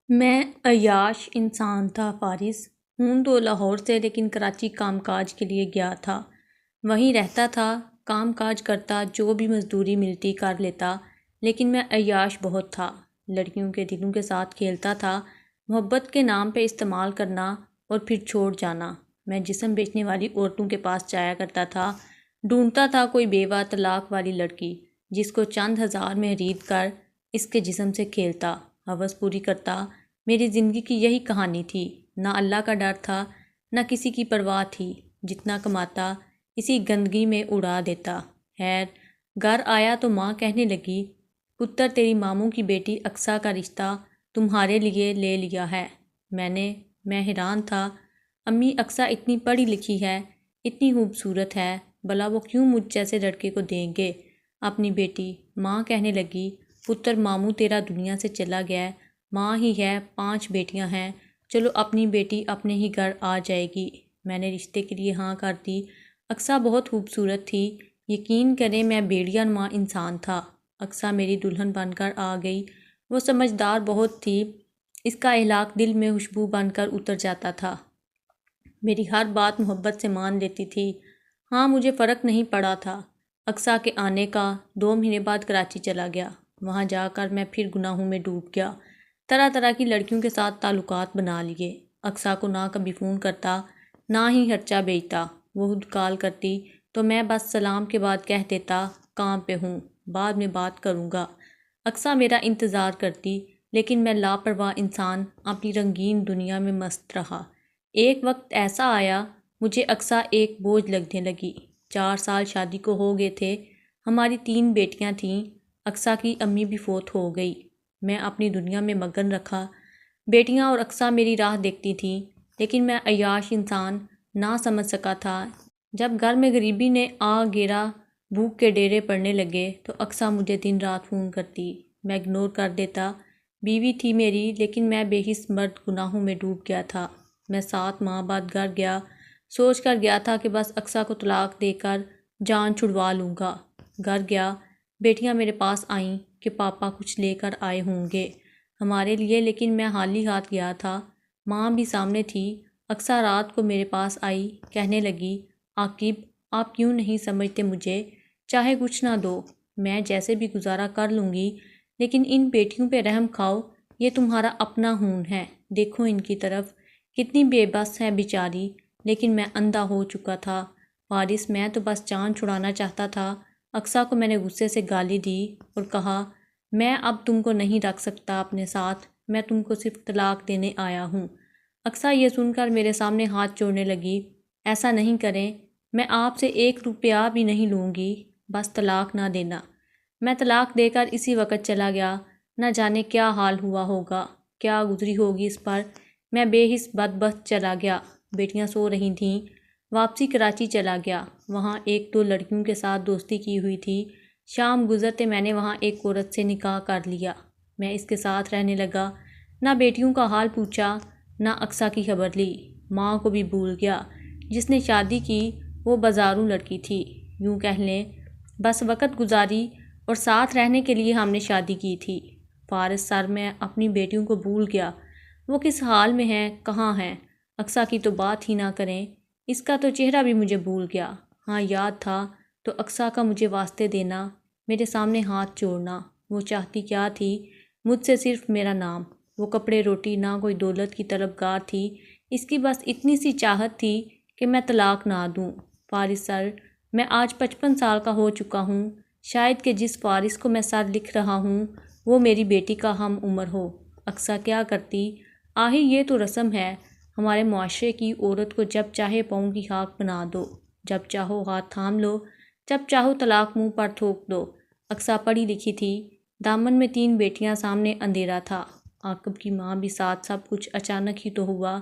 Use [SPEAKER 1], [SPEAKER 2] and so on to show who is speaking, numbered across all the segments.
[SPEAKER 1] میں عیاش انسان تھا فارس ہوں تو لاہور سے، لیکن کراچی کام کاج کے لیے گیا تھا۔ وہیں رہتا تھا، کام کاج کرتا، جو بھی مزدوری ملتی کر لیتا، لیکن میں عیاش بہت تھا۔ لڑکیوں کے دلوں کے ساتھ کھیلتا تھا، محبت کے نام پہ استعمال کرنا اور پھر چھوڑ جانا۔ میں جسم بیچنے والی عورتوں کے پاس جایا کرتا تھا، ڈھونڈتا تھا کوئی بیوہ طلاق والی لڑکی جس کو چند ہزار میں خرید کر اس کے جسم سے کھیلتا، ہوس پوری کرتا۔ میری زندگی کی یہی کہانی تھی، نہ اللہ کا ڈر تھا، نہ کسی کی پرواہ تھی۔ جتنا کماتا اسی گندگی میں اڑا دیتا۔ خیر، گھر آیا تو ماں کہنے لگی، پتر تیری ماموں کی بیٹی اقصیٰ کا رشتہ تمہارے لیے لے لیا ہے۔ میں حیران تھا، امی اقصیٰ اتنی پڑھی لکھی ہے، اتنی خوبصورت ہے، بھلا وہ کیوں مجھ جیسے لڑکے کو دیں گے اپنی بیٹی؟ ماں کہنے لگی، پتر ماموں تیرا دنیا سے چلا گیا ہے، ماں ہی ہے، 5 بیٹیاں ہیں، چلو اپنی بیٹی اپنے ہی گھر آ جائے گی۔ میں نے رشتے کے لیے ہاں کر دی۔ اقصیٰ بہت خوبصورت تھی، یقین کریں میں بھیڑیا نما انسان تھا۔ اقصیٰ میری دلہن بن کر آ گئی۔ وہ سمجھدار بہت تھی، اس کا اخلاق دل میں خوشبو بن کر اتر جاتا تھا۔ میری ہر بات محبت سے مان لیتی تھی۔ ہاں، مجھے فرق نہیں پڑا تھا اقصیٰ کے آنے کا۔ 2 مہینے بعد کراچی چلا گیا۔ وہاں جا کر میں پھر گناہوں میں ڈوب گیا، طرح طرح کی لڑکیوں کے ساتھ تعلقات بنا لیے۔ اقصیٰ کو نہ کبھی فون کرتا، نہ ہی خرچہ بھیجتا۔ وہ خود کال کرتی تو میں بس سلام کے بعد کہہ دیتا، کام پہ ہوں، بعد میں بات کروں گا۔ اقصیٰ میرا انتظار کرتی، لیکن میں لاپرواہ انسان اپنی رنگین دنیا میں مست رہا۔ ایک وقت ایسا آیا، مجھے اقصیٰ ایک بوجھ لگنے لگی۔ 4 سال شادی کو ہو گئے تھے، ہماری 3 بیٹیاں تھیں۔ اقصیٰ کی امی بھی فوت ہو گئی۔ میں اپنی دنیا میں مگن رکھا۔ بیٹیاں اور اقصیٰ میری راہ دیکھتی تھیں، لیکن میں عیاش انسان نہ سمجھ سکا تھا۔ جب گھر میں غریبی نے آ گھیرا، بھوک کے ڈیرے پڑنے لگے، تو اقصیٰ مجھے دن رات فون کرتی۔ میں اگنور کر دیتا۔ بیوی تھی میری، لیکن میں بے حس مرد گناہوں میں ڈوب گیا تھا۔ میں 7 ماہ بعد گھر گیا، سوچ کر گیا تھا کہ بس اقصیٰ کو طلاق دے کر جان چھڑوا لوں گا۔ گھر گیا، بیٹیاں میرے پاس آئیں کہ پاپا کچھ لے کر آئے ہوں گے ہمارے لیے، لیکن میں خالی ہاتھ گیا تھا۔ ماں بھی سامنے تھی۔ اقصیٰ رات کو میرے پاس آئی، کہنے لگی، عاقب آپ کیوں نہیں سمجھتے مجھے؟ چاہے کچھ نہ دو، میں جیسے بھی گزارا کر لوں گی، لیکن ان بیٹیوں پہ رحم کھاؤ، یہ تمہارا اپنا خون ہے، دیکھو ان کی طرف، کتنی بے بس ہے بیچاری۔ لیکن میں اندھا ہو چکا تھا فارس، میں تو بس جان چھڑانا چاہتا تھا۔ اقصیٰ کو میں نے غصے سے گالی دی اور کہا، میں اب تم کو نہیں رکھ سکتا اپنے ساتھ، میں تم کو صرف طلاق دینے آیا ہوں۔ اقصیٰ یہ سن کر میرے سامنے ہاتھ جوڑنے لگی، ایسا نہیں کریں، میں آپ سے 1 روپیہ بھی نہیں لوں گی، بس طلاق نہ دینا۔ میں طلاق دے کر اسی وقت چلا گیا۔ نہ جانے کیا حال ہوا ہوگا، کیا گزری ہوگی اس پر۔ میں بے حس بدبخت چلا گیا۔ بیٹیاں سو رہی تھیں۔ واپسی کراچی چلا گیا، وہاں 1-2 لڑکیوں کے ساتھ دوستی کی ہوئی تھی۔ شام گزرتے میں نے وہاں ایک عورت سے نکاح کر لیا۔ میں اس کے ساتھ رہنے لگا، نہ بیٹیوں کا حال پوچھا، نہ اقصیٰ کی خبر لی۔ ماں کو بھی بھول گیا۔ جس نے شادی کی وہ بازاروں لڑکی تھی، یوں کہہ لیں، بس وقت گزاری اور ساتھ رہنے کے لیے ہم نے شادی کی تھی۔ فارس سر میں اپنی بیٹیوں کو بھول گیا، وہ کس حال میں ہیں، کہاں ہیں۔ اقصیٰ کی تو بات ہی نہ کریں، اس کا تو چہرہ بھی مجھے بھول گیا۔ ہاں یاد تھا تو اقصیٰ کا مجھے واسطے دینا، میرے سامنے ہاتھ جوڑنا۔ وہ چاہتی کیا تھی مجھ سے؟ صرف میرا نام۔ وہ کپڑے روٹی، نہ کوئی دولت کی طلبگار تھی، اس کی بس اتنی سی چاہت تھی کہ میں طلاق نہ دوں۔ فارس سر، میں آج 55 سال کا ہو چکا ہوں، شاید کہ جس فارس کو میں سر لکھ رہا ہوں وہ میری بیٹی کا ہم عمر ہو۔ اقصیٰ کیا کرتی؟ آہی یہ تو رسم ہے ہمارے معاشرے کی، عورت کو جب چاہے پاؤں کی خاک بنا دو، جب چاہو ہاتھ تھام لو، جب چاہو طلاق منہ پر تھوک دو۔ اقصیٰ پڑھی لکھی تھی، دامن میں 3 بیٹیاں، سامنے اندھیرا تھا۔ عاقب کی ماں بھی ساتھ، سب کچھ اچانک ہی تو ہوا۔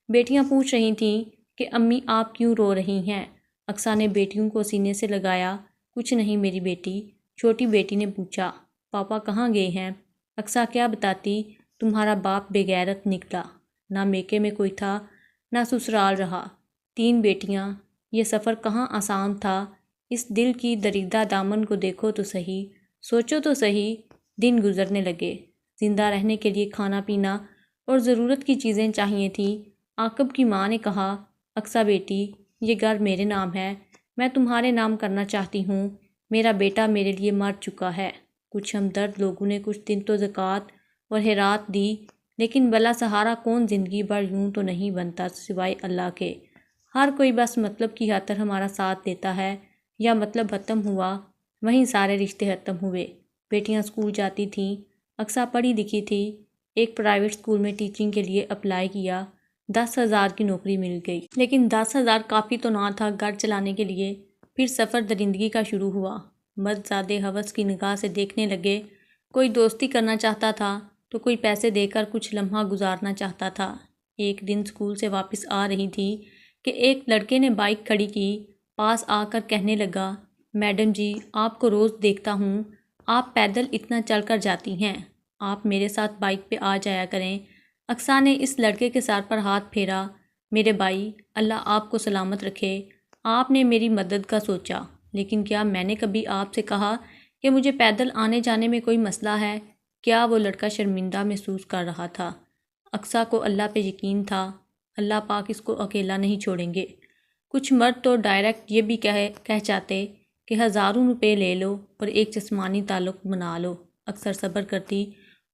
[SPEAKER 1] بیٹیاں پوچھ رہی تھیں کہ امی آپ کیوں رو رہی ہیں؟ اقصیٰ نے بیٹیوں کو سینے سے لگایا، کچھ نہیں میری بیٹی۔ چھوٹی بیٹی نے پوچھا، پاپا کہاں گئے ہیں؟ اقصیٰ کیا بتاتی، تمہارا باپ بے غیرت نکلا، نہ میکے میں کوئی تھا، نہ سسرال رہا۔ 3 بیٹیاں، یہ سفر کہاں آسان تھا۔ اس دل کی دریدہ دامن کو دیکھو تو صحیح، سوچو تو صحیح۔ دن گزرنے لگے، زندہ رہنے کے لیے کھانا پینا اور ضرورت کی چیزیں چاہیے تھیں۔ عاقب کی ماں نے کہا، اقصیٰ بیٹی، یہ گھر میرے نام ہے، میں تمہارے نام کرنا چاہتی ہوں، میرا بیٹا میرے لیے مر چکا ہے۔ کچھ ہمدرد لوگوں نے کچھ دن تو زکوٰۃ اور خیرات دی، لیکن بلا سہارا کون زندگی بھر یوں تو نہیں بنتا سوائے اللہ کے۔ ہر کوئی بس مطلب کی خاطر ہمارا ساتھ دیتا ہے، یا مطلب ختم ہوا وہیں سارے رشتے ختم ہوئے۔ بیٹیاں اسکول جاتی تھیں، اقصیٰ پڑھی لکھی تھی، ایک پرائیویٹ اسکول میں ٹیچنگ کے لیے اپلائی کیا، 10,000 کی نوکری مل گئی، لیکن 10,000 کافی تو نہ تھا گھر چلانے کے لیے۔ پھر سفر درندگی کا شروع ہوا، مرد زیادہ ہوس کی نگاہ سے دیکھنے لگے، کوئی دوستی کرنا چاہتا تھا تو کوئی پیسے دے کر کچھ لمحہ گزارنا چاہتا تھا۔ ایک دن اسکول سے واپس آ رہی تھی کہ ایک لڑکے نے بائک کھڑی کی، پاس آ کر کہنے لگا، میڈم جی، آپ کو روز دیکھتا ہوں، آپ پیدل اتنا چل کر جاتی ہیں، آپ میرے ساتھ بائک پہ آ جایا کریں۔ اقصیٰ نے اس لڑکے کے سر پر ہاتھ پھیرا، میرے بھائی، اللہ آپ کو سلامت رکھے، آپ نے میری مدد کا سوچا، لیکن کیا میں نے کبھی آپ سے کہا کہ مجھے پیدل آنے جانے میں کوئی مسئلہ ہے؟ کیا وہ لڑکا شرمندہ محسوس کر رہا تھا؟ اقصیٰ کو اللہ پہ یقین تھا، اللہ پاک اس کو اکیلا نہیں چھوڑیں گے۔ کچھ مرد تو ڈائریکٹ یہ بھی کہہ جاتے کہ ہزاروں روپے لے لو اور ایک جسمانی تعلق بنا لو۔ اکثر صبر کرتی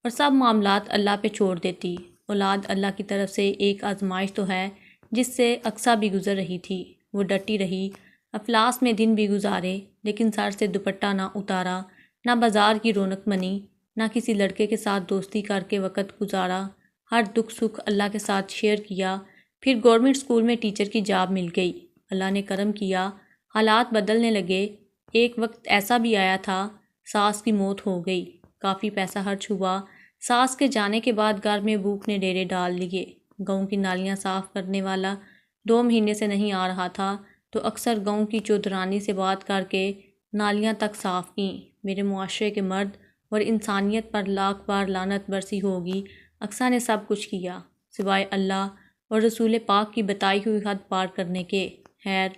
[SPEAKER 1] اور سب معاملات اللہ پہ چھوڑ دیتی۔ اولاد اللہ کی طرف سے ایک آزمائش تو ہے جس سے اقصیٰ بھی گزر رہی تھی۔ وہ ڈٹی رہی، افلاس میں دن بھی گزارے، لیکن سر سے دوپٹہ نہ اتارا، نہ بازار کی رونق منی، نہ کسی لڑکے کے ساتھ دوستی کر کے وقت گزارا، ہر دکھ سکھ اللہ کے ساتھ شیئر کیا۔ پھر گورنمنٹ اسکول میں ٹیچر کی جاب مل گئی، اللہ نے کرم کیا، حالات بدلنے لگے۔ ایک وقت ایسا بھی آیا تھا، ساس کی موت ہو گئی، کافی پیسہ خرچ ہوا، ساس کے جانے کے بعد گھر میں بھوک نے ڈیرے ڈال لیے۔ گاؤں کی نالیاں صاف کرنے والا 2 مہینے سے نہیں آ رہا تھا، تو اکثر گاؤں کی چودرانی سے بات کر کے نالیاں تک صاف کیں۔ میرے معاشرے کے مرد اور انسانیت پر لاکھ بار لعنت برسی ہوگی، اقصیٰ نے سب کچھ کیا سوائے اللہ اور رسول پاک کی بتائی ہوئی حد پار کرنے کے۔ خیر،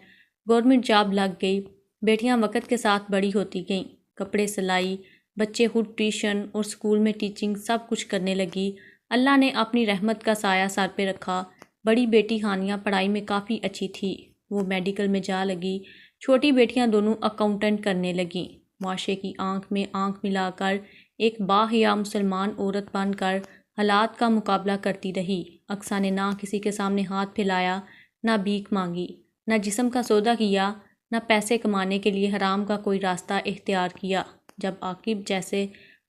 [SPEAKER 1] گورنمنٹ جاب لگ گئی، بیٹیاں وقت کے ساتھ بڑی ہوتی گئیں، کپڑے سلائی، بچے خود ٹیوشن اور اسکول میں ٹیچنگ، سب کچھ کرنے لگی۔ اللہ نے اپنی رحمت کا سایہ سر پہ رکھا۔ بڑی بیٹی ہانیہ پڑھائی میں کافی اچھی تھی، وہ میڈیکل میں جا لگی، چھوٹی بیٹیاں دونوں اکاؤنٹنٹ کرنے لگیں۔ معاشرے کی آنکھ میں آنکھ ملا کر ایک باحیا مسلمان عورت بن کر حالات کا مقابلہ کرتی رہی۔ اقصیٰ نے نہ کسی کے سامنے ہاتھ پھیلایا، نہ بھیک مانگی، نہ جسم کا سودا کیا، نہ پیسے کمانے کے لیے حرام کا کوئی راستہ اختیار کیا۔ جب عاقب جیسے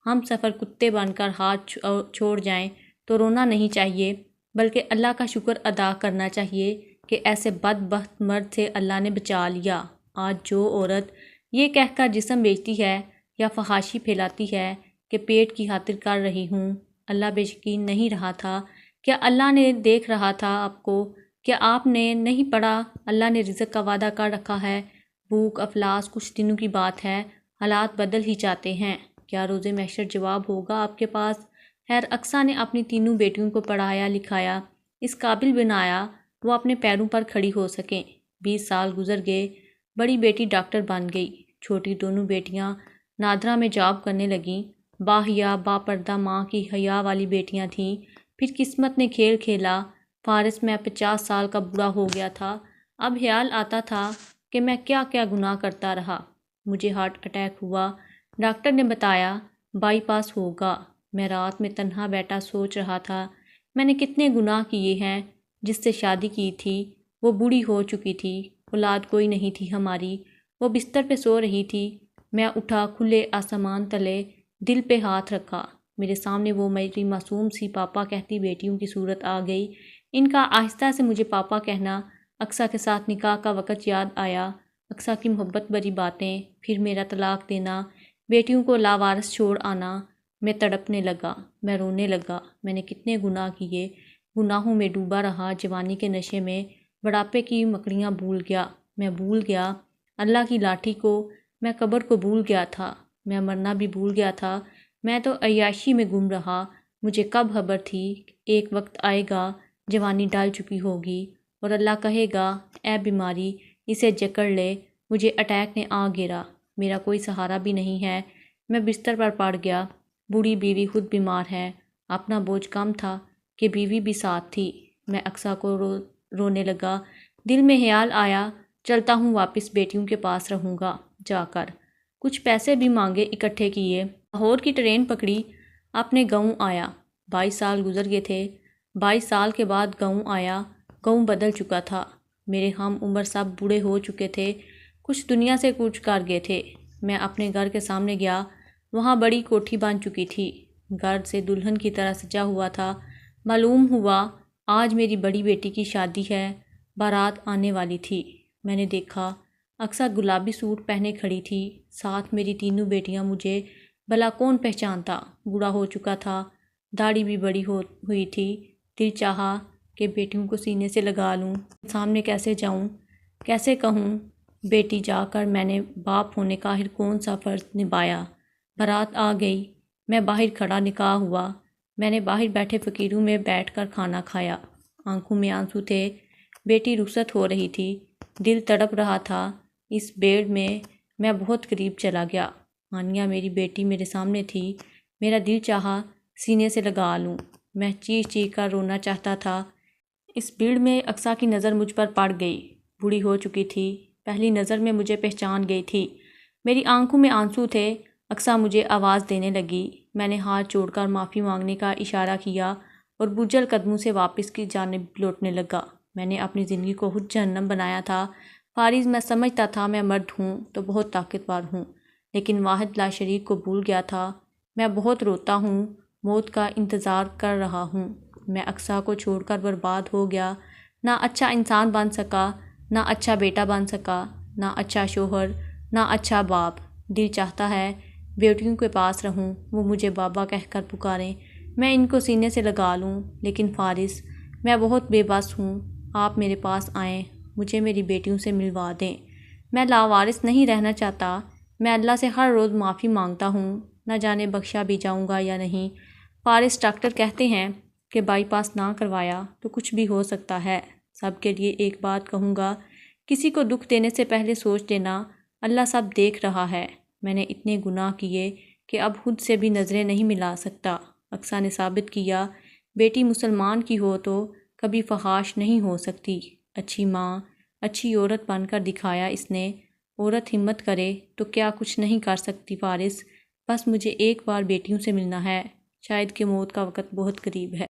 [SPEAKER 1] ہم سفر کتے بن کر ہاتھ چھوڑ جائیں تو رونا نہیں چاہیے، بلکہ اللہ کا شکر ادا کرنا چاہیے کہ ایسے بدبخت مرد سے اللہ نے بچا لیا۔ آج جو عورت یہ کہہ کر جسم بیچتی ہے یا فحاشی پھیلاتی ہے کہ پیٹ کی خاطر کر رہی ہوں، اللہ بے یقین نہیں رہا تھا؟ کیا اللہ نے دیکھ رہا تھا آپ کو؟ کیا آپ نے نہیں پڑھا اللہ نے رزق کا وعدہ کر رکھا ہے؟ بھوک افلاس کچھ دنوں کی بات ہے، حالات بدل ہی جاتے ہیں، کیا روز محشر جواب ہوگا آپ کے پاس؟ خیر، اقصیٰ نے اپنی تینوں بیٹیوں کو پڑھایا لکھایا، اس قابل بنایا وہ اپنے پیروں پر کھڑی ہو سکیں۔ 20 سال گزر گئے، بڑی بیٹی ڈاکٹر بن گئی، چھوٹی دونوں بیٹیاں نادرا میں جاب کرنے لگیں۔ باحیا با پردہ ماں کی حیا والی بیٹیاں تھیں۔ پھر قسمت نے کھیل کھیلا، فارس میں 50 سال کا بوڑھا ہو گیا تھا۔ اب خیال آتا تھا کہ میں کیا کیا گناہ کرتا رہا۔ مجھے ہارٹ اٹیک ہوا، ڈاکٹر نے بتایا بائی پاس ہوگا۔ میں رات میں تنہا بیٹھا سوچ رہا تھا میں نے کتنے گناہ کیے ہیں۔ جس سے شادی کی تھی وہ بوڑھی ہو چکی تھی، اولاد کوئی نہیں تھی ہماری، وہ بستر پہ سو رہی تھی۔ میں اٹھا، کھلے آسمان تلے دل پہ ہاتھ رکھا، میرے سامنے وہ میری معصوم سی پاپا کہتی بیٹیوں کی صورت آ گئی۔ ان کا آہستہ سے مجھے پاپا کہنا، اقصیٰ کے ساتھ نکاح کا وقت یاد آیا، اقصیٰ کی محبت بھری باتیں، پھر میرا طلاق دینا، بیٹیوں کو لاوارث چھوڑ آنا۔ میں تڑپنے لگا، میں رونے لگا، میں نے کتنے گناہ کیے، گناہوں میں ڈوبا رہا، جوانی کے نشے میں، بڑھاپے کی مکڑیاں بھول گیا، میں بھول گیا اللہ کی لاٹھی کو، میں قبر کو بھول گیا تھا، میں مرنا بھی بھول گیا تھا، میں تو عیاشی میں گم رہا۔ مجھے کب خبر تھی ایک وقت آئے گا جوانی ڈال چکی ہوگی اور اللہ کہے گا اے بیماری اسے جکڑ لے۔ مجھے اٹیک نے آ گھیرا، میرا کوئی سہارا بھی نہیں ہے، میں بستر پر پڑ گیا، بوڑھی بیوی خود بیمار ہے، اپنا بوجھ کم تھا، کہ بیوی بھی ساتھ تھی۔ میں اقصیٰ کو رونے لگا۔ دل میں خیال آیا چلتا ہوں واپس بیٹیوں کے پاس رہوں گا جا کر۔ کچھ پیسے بھی مانگے، اکٹھے کیے، لاہور کی ٹرین پکڑی، اپنے گاؤں آیا۔ 22 سال گزر گئے تھے۔ 22 سال کے بعد گاؤں آیا۔ گاؤں بدل چکا تھا۔ میرے ہم عمر سب بوڑھے ہو چکے تھے، کچھ دنیا سے کوچ کر گئے تھے۔ میں اپنے گھر کے سامنے گیا، وہاں بڑی کوٹھی بن چکی تھی، گھر سے دلہن کی طرح سجا ہوا تھا۔ معلوم ہوا آج میری بڑی بیٹی کی شادی ہے، بارات آنے والی تھی۔ میں نے دیکھا اقصیٰ گلابی سوٹ پہنے کھڑی تھی، ساتھ میری تینوں بیٹیاں۔ مجھے بھلا کون پہچانتا؟ بوڑھا ہو چکا تھا، داڑھی بھی بڑی ہوئی تھی۔ دل چاہا کہ بیٹیوں کو سینے سے لگا لوں، سامنے کیسے جاؤں، کیسے کہوں بیٹی جا کر میں نے باپ ہونے کا آخر کون سا فرض نبھایا۔ بارات آ گئی، میں باہر کھڑا، نکاح ہوا۔ میں نے باہر بیٹھے فقیروں میں بیٹھ کر کھانا کھایا، آنکھوں میں آنسو تھے۔ بیٹی رخصت ہو رہی تھی، دل تڑپ رہا تھا۔ اس بھیڑ میں بہت قریب چلا گیا۔ ہانیہ میری بیٹی میرے سامنے تھی، میرا دل چاہا سینے سے لگا لوں۔ میں چیخ چیخ کر رونا چاہتا تھا۔ اس بھیڑ میں اقصیٰ کی نظر مجھ پر پڑ گئی، بوڑھی ہو چکی تھی، پہلی نظر میں مجھے پہچان گئی تھی۔ میری آنکھوں میں آنسو تھے۔ اقصیٰ مجھے آواز دینے لگی۔ میں نے ہاتھ جوڑ کر معافی مانگنے کا اشارہ کیا اور بجھل قدموں سے واپس کی جانب لوٹنے لگا۔ میں نے اپنی زندگی کو خود جہنم بنایا تھا۔ فارغ میں سمجھتا تھا میں مرد ہوں تو بہت طاقتور ہوں، لیکن واحد لا شریک کو بھول گیا تھا۔ میں بہت روتا ہوں، موت کا انتظار کر رہا ہوں۔ میں اقصیٰ کو چھوڑ کر برباد ہو گیا، نہ اچھا انسان بن سکا، نہ اچھا بیٹا بن سکا، نہ اچھا شوہر، نہ اچھا باپ۔ دل چاہتا ہے بیٹیوں کے پاس رہوں، وہ مجھے بابا کہہ کر پکاریں، میں ان کو سینے سے لگا لوں، لیکن فارغ میں بہت بے بس ہوں۔ آپ میرے پاس آئیں، مجھے میری بیٹیوں سے ملوا دیں۔ میں لاوارث نہیں رہنا چاہتا۔ میں اللہ سے ہر روز معافی مانگتا ہوں، نہ جانے بخشا بھی جاؤں گا یا نہیں۔ فارغ ڈاکٹر کہتے ہیں کہ بائی پاس نہ کروایا تو کچھ بھی ہو سکتا ہے۔ سب کے لیے ایک بات کہوں گا، کسی کو دکھ دینے سے پہلے سوچ لینا، اللہ سب دیکھ رہا ہے۔ میں نے اتنے گناہ کیے کہ اب خود سے بھی نظریں نہیں ملا سکتا۔ اقصیٰ نے ثابت کیا، بیٹی مسلمان کی ہو تو کبھی فحش نہیں ہو سکتی۔ اچھی ماں، اچھی عورت بن کر دکھایا اس نے۔ عورت ہمت کرے تو کیا کچھ نہیں کر سکتی فارغ۔ بس مجھے ایک بار بیٹیوں سے ملنا ہے، شاید کہ موت کا وقت بہت قریب ہے۔